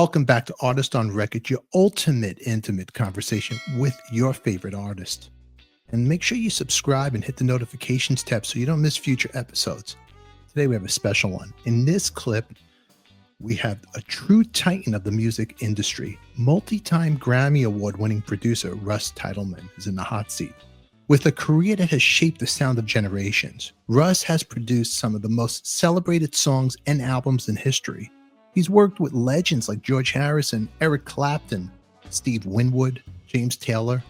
Welcome back to Artist on Record, your ultimate intimate conversation with your favorite artist. And make sure you subscribe and hit the notifications tab so you don't miss future episodes. Today we have a special one. In this clip, we have a true titan of the music industry. Multi-time Grammy Award-winning producer Russ Titelman is in the hot seat. With a career that has shaped the sound of generations, Russ has produced some of the most celebrated songs and albums in history. He's worked with legends like George Harrison, Eric Clapton, Steve Winwood, James Taylor,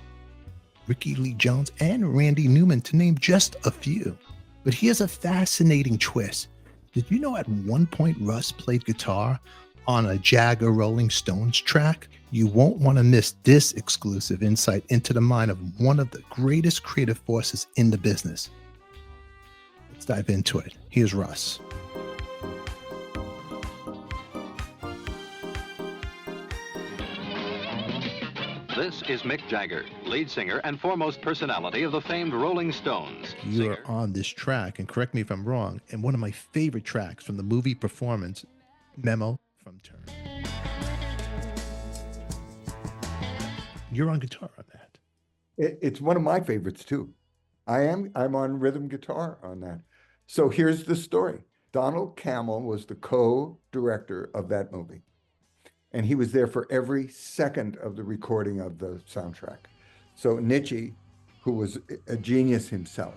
Rikki Lee Jones, and Randy Newman, to name just a few. But here's a fascinating twist. Did you know at one point Russ played guitar on a Jagger Rolling Stones track? You won't want to miss this exclusive insight into the mind of one of the greatest creative forces in the business. Let's dive into it. Here's Russ. This is Mick Jagger, lead singer and foremost personality of the famed Rolling Stones. You're on this track, and correct me if I'm wrong, and one of my favorite tracks from the movie performance, Memo from Turner. You're on guitar on that. It's one of my favorites too. I'm on rhythm guitar on that. So here's the story. Donald Cammell was the co-director of that movie. And he was there for every second of the recording of the soundtrack. So Nietzsche, who was a genius himself.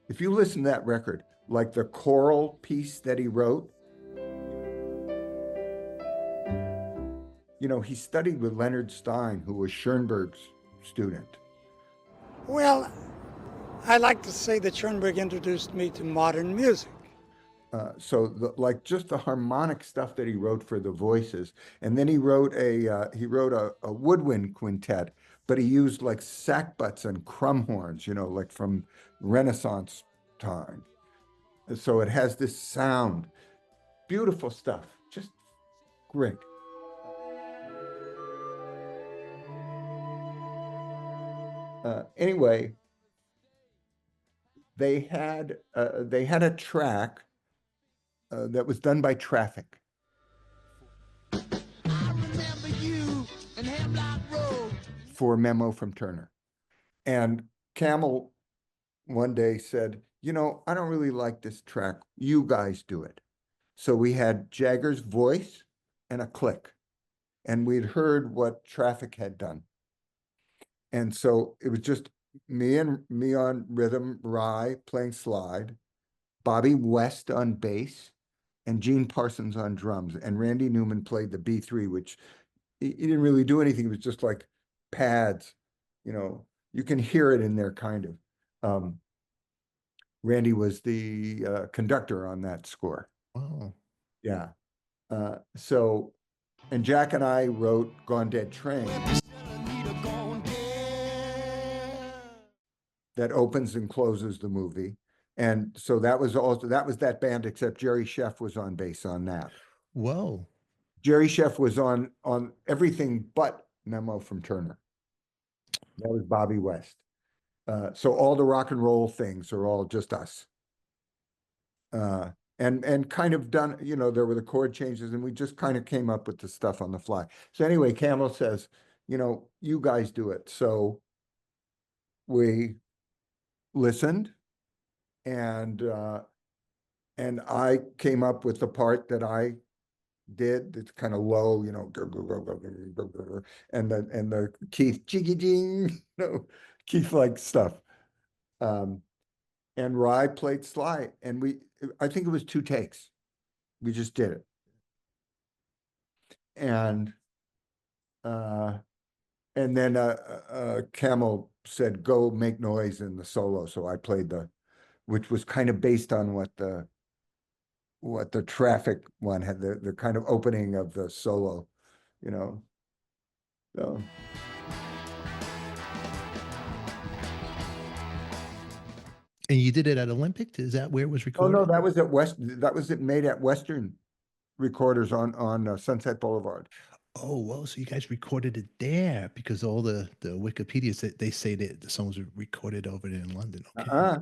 If you listen to that record, like the choral piece that he wrote, you know, he studied with Leonard Stein, who was Schoenberg's student. Well, I like to say that Schoenberg introduced me to modern music. Like just the harmonic stuff that he wrote for the voices, and then he wrote a woodwind quintet, but he used like sackbuts and crumhorns, you know, like from Renaissance time. So it has this sound, beautiful stuff, just great. Anyway, they had a track that was done by Traffic. I remember you in Hemlock Road. For Memo from Turner. And Cammell one day said, you know, I don't really like this track. You guys do it. So we had Jagger's voice and a click. And we'd heard what Traffic had done. And so it was just me on rhythm, Ry playing slide, Bobby West on bass, and Gene Parsons on drums. And Randy Newman played the B3, which he didn't really do anything. It was just like pads, you know, you can hear it in there kind of. Randy was the conductor on that score. Oh. Yeah. And Jack and I wrote Gone Dead Train. That opens and closes the movie. And so that was that band, except Jerry Sheff was on bass on that. Whoa. Jerry Sheff was on everything but Memo from Turner. That was Bobby West. So all the rock and roll things are all just us. And kind of done, you know, there were the chord changes and we just kind of came up with the stuff on the fly. So anyway, Cammell says, you know, you guys do it. So we listened, and I came up with the part that I did. It's kind of low, you know, and the Keith jiggy ding, you know, Keith like stuff. And Ry played slide, and I think it was 2 takes. We just did it. And then Cammell said, go make noise in the solo. So I played which was kind of based on what the Traffic one had, the kind of opening of the solo, you know. So. And you did it at Olympic? Is that where it was recorded? Oh no, that was made at Western Recorders on Sunset Boulevard. Oh, well, so you guys recorded it there, because all the Wikipedias, they say that the songs were recorded over there in London. Okay.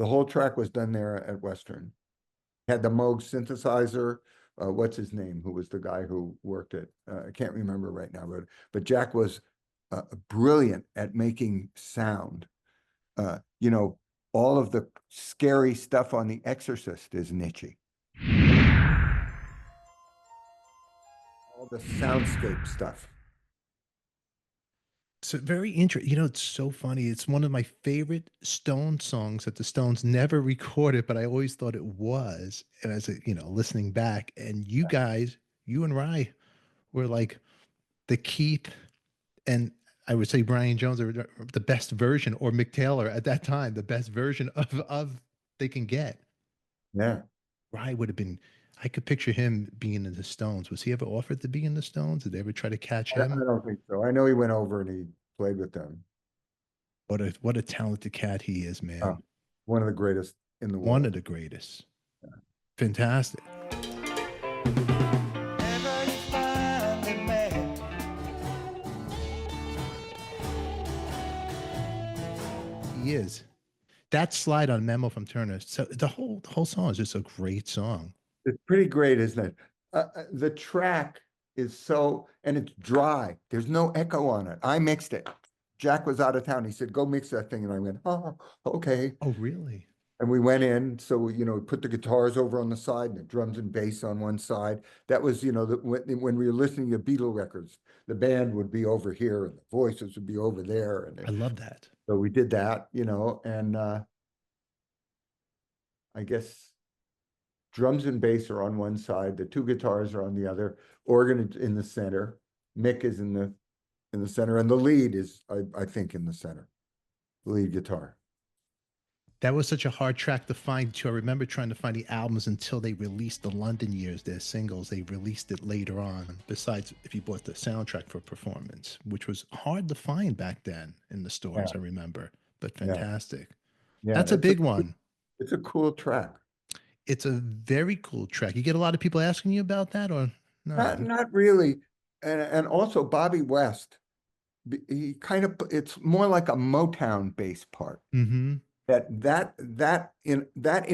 The whole track was done there at Western. Had the Moog synthesizer. What's his name? Who was the guy who worked it? I can't remember right now, but Jack was brilliant at making sound. You know, all of the scary stuff on The Exorcist is niche. All the soundscape stuff. So very interesting. You know, it's so funny. It's one of my favorite Stone songs that the Stones never recorded, but I always thought it was. And as a, listening back, and you guys, you and Ry were like the Keith and I would say Brian Jones are the best version, or Mick Taylor at that time, the best version of they can get. Yeah. Ry would have been. I could picture him being in the Stones. Was he ever offered to be in the Stones? Did they ever try to catch I him? don't think so. I know he went over and he played with them. What a talented cat he is, man. One of the greatest in the world. One of the greatest. Yeah. Fantastic. He is. That slide on Memo from Turner. So the whole song is just a great song. It's pretty great, isn't it? The track is and it's dry. There's no echo on it. I mixed it. Jack was out of town. He said, go mix that thing. And I went, oh, okay. Oh, really? And we went in. So, we put the guitars over on the side and the drums and bass on one side. That was, when we were listening to Beatle records, the band would be over here and the voices would be over there. And I love that. So we did that, and I guess drums and bass are on one side, the two guitars are on the other, organ in the center, Mick is in the center, and the lead is, I think, in the center, the lead guitar. That was such a hard track to find too. I remember trying to find the albums until they released the London years, their singles. They released it later on, besides if you bought the soundtrack for Performance, which was hard to find back then in the stores, I remember, but fantastic. Yeah. That's a big one. It's a cool track. It's a very cool track. You get a lot of people asking you about that, or no? Not really. And also Bobby West, he it's more like a Motown bass part. Mm-hmm. That in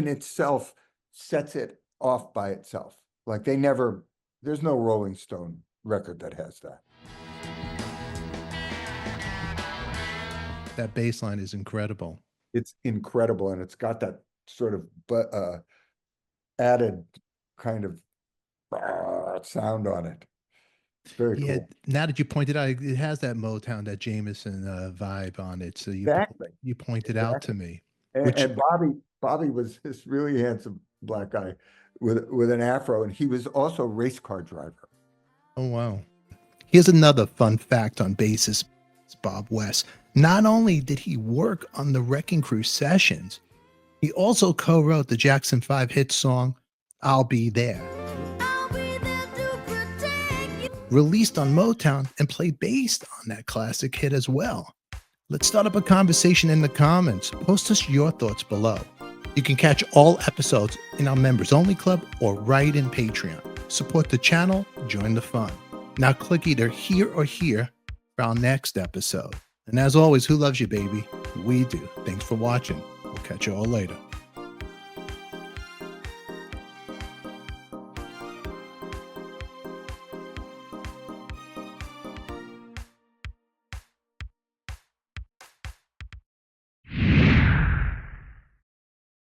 itself sets it off by itself. Like there's no Rolling Stone record that has that. That bass line is incredible. It's incredible, and it's got that sort of added kind of sound on it. It's very cool. Now that you pointed out, it has that Motown, that Jameson vibe on it. So you pointed out to me. And Bobby was this really handsome black guy with an afro, and he was also a race car driver. Oh, wow. Here's another fun fact on bassist Bob West. Not only did he work on the Wrecking Crew sessions, he also co-wrote the Jackson 5 hit song, I'll Be There. I'll be there to protect you. Released on Motown and played based on that classic hit as well. Let's start up a conversation in the comments. Post us your thoughts below. You can catch all episodes in our members only club or right in Patreon. Support the channel, join the fun. Now click either here or here for our next episode. And as always, who loves you, baby? We do. Thanks for watching. We'll catch you all later.